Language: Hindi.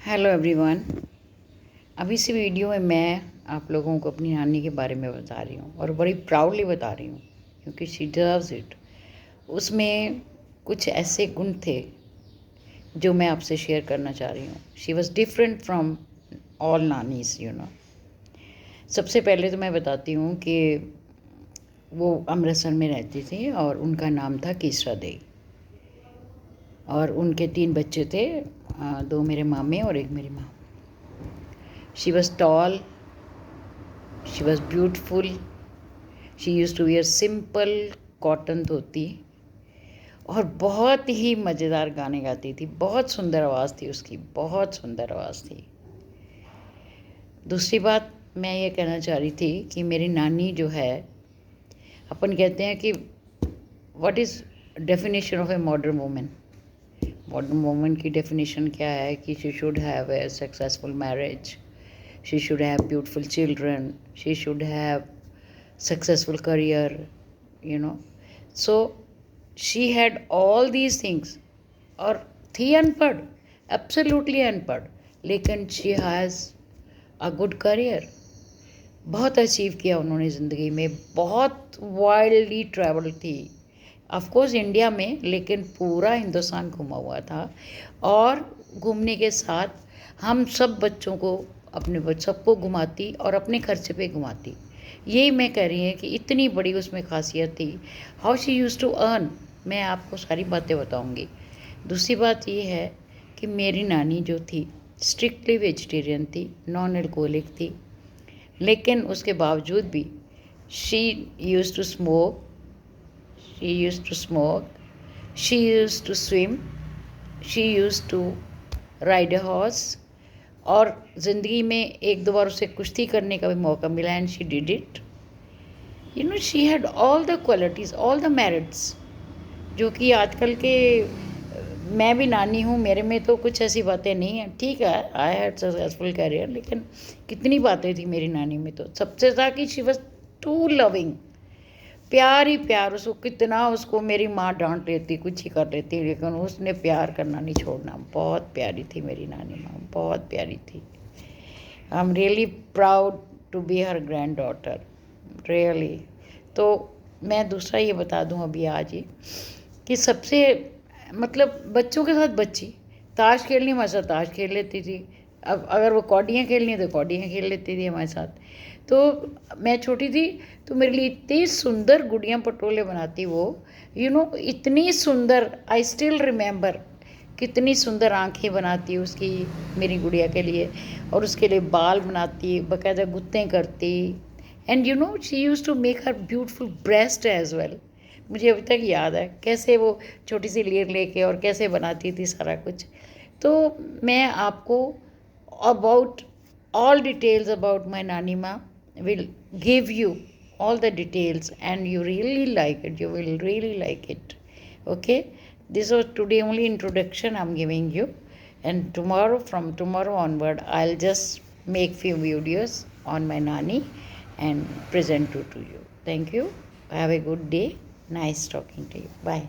Hello everyone. अभी इस वीडियो में मैं आप लोगों को अपनी नानी के बारे में बता रही हूँ और बड़ी प्राउडली बता रही हूँ क्योंकि शी डिजर्व्स इट। उसमें कुछ ऐसे गुण थे जो मैं आपसे शेयर करना चाह रही हूँ। She was different from all nannies you know. सबसे पहले तो मैं बताती हूँ कि वो अमृतसर में रहती थी और उनका नाम था केसरा देई और उनके 3 बच्चे थे, 2 मेरे मामे और 1 मेरी माँ। She was tall, she was beautiful, she used to wear simple cotton धोती और बहुत ही मज़ेदार गाने गाती थी। बहुत सुंदर आवाज़ थी उसकी, बहुत सुंदर आवाज़ थी। दूसरी बात मैं ये कहना चाह रही थी कि मेरी नानी जो है, अपन कहते हैं कि what is definition of a modern women. Modern women की डेफिनेशन क्या है कि she should have a successful marriage, she should have beautiful children, she should have successful career, you know. So she had all these things और थी अनपढ़, एब्सोल्युटली अनपढ़, लेकिन she has a good career। बहुत अचीव किया उन्होंने ज़िंदगी में, बहुत वाइल्डली ट्रैवल थी। ऑफ कोर्स इंडिया में, लेकिन पूरा हिंदुस्तान घुमा हुआ था और घूमने के साथ हम सब बच्चों को अपने सबको घुमाती और अपने खर्चे पे घुमाती। यही मैं कह रही हूँ कि इतनी बड़ी उसमें खासियत थी। How she use to earn, मैं आपको सारी बातें बताऊँगी। दूसरी बात ये है कि मेरी नानी जो थी स्ट्रिक्टली वेजिटेरियन थी, नॉन एल्कोहलिक थी, लेकिन उसके बावजूद भी she use to smoke, she used to smoke, she used to swim, she used to ride a horse और ज़िंदगी में 1-2 बार उसे कुश्ती करने का भी मौका मिला and she did it. You know, she had all the qualities, all the merits जो कि आजकल के मैं भी नानी हूँ, मेरे में तो कुछ ऐसी बातें नहीं हैं। ठीक है, आई हैड सक्सेसफुल कैरियर, लेकिन कितनी बातें थी मेरी नानी में। तो सबसे था कि शी वॉज टू लविंग, प्यार ही प्यार। उसको कितना, उसको मेरी माँ डांट लेती, कुछ ही कर लेती, लेकिन उसने प्यार करना नहीं छोड़ना। बहुत प्यारी थी मेरी नानी माँ, बहुत प्यारी थी। I am really proud to be her granddaughter, really. तो मैं दूसरा ये बता दूँ अभी आज ही कि सबसे मतलब बच्चों के साथ बच्ची ताश खेलनी, हमारे साथ ताश खेल लेती थी। अब अगर वो कौडियाँ खेलनी है तो कौडियाँ खेल लेती थी हमारे साथ। तो मैं छोटी थी तो मेरे लिए इतनी सुंदर गुड़ियाँ पटोले बनाती वो, यू नो, इतनी सुंदर। आई स्टिल रिमेंबर कितनी सुंदर आंखें बनाती उसकी, मेरी गुड़िया के लिए, और उसके लिए बाल बनाती, बाकायदा गुत्तें करती। And you know, she use to make her beautiful breast as well. मुझे अभी तक याद है कैसे वो छोटी सी लेर लेके और कैसे बनाती थी सारा कुछ। तो मैं आपको about all details about my Nani Ma will give you all the details and you really like it. You will really like it. Okay? This was today only introduction I'm giving you. And tomorrow, from tomorrow onward, I'll just make few videos on my Nani and present it to you. Thank you. Have a good day. Nice talking to you. Bye.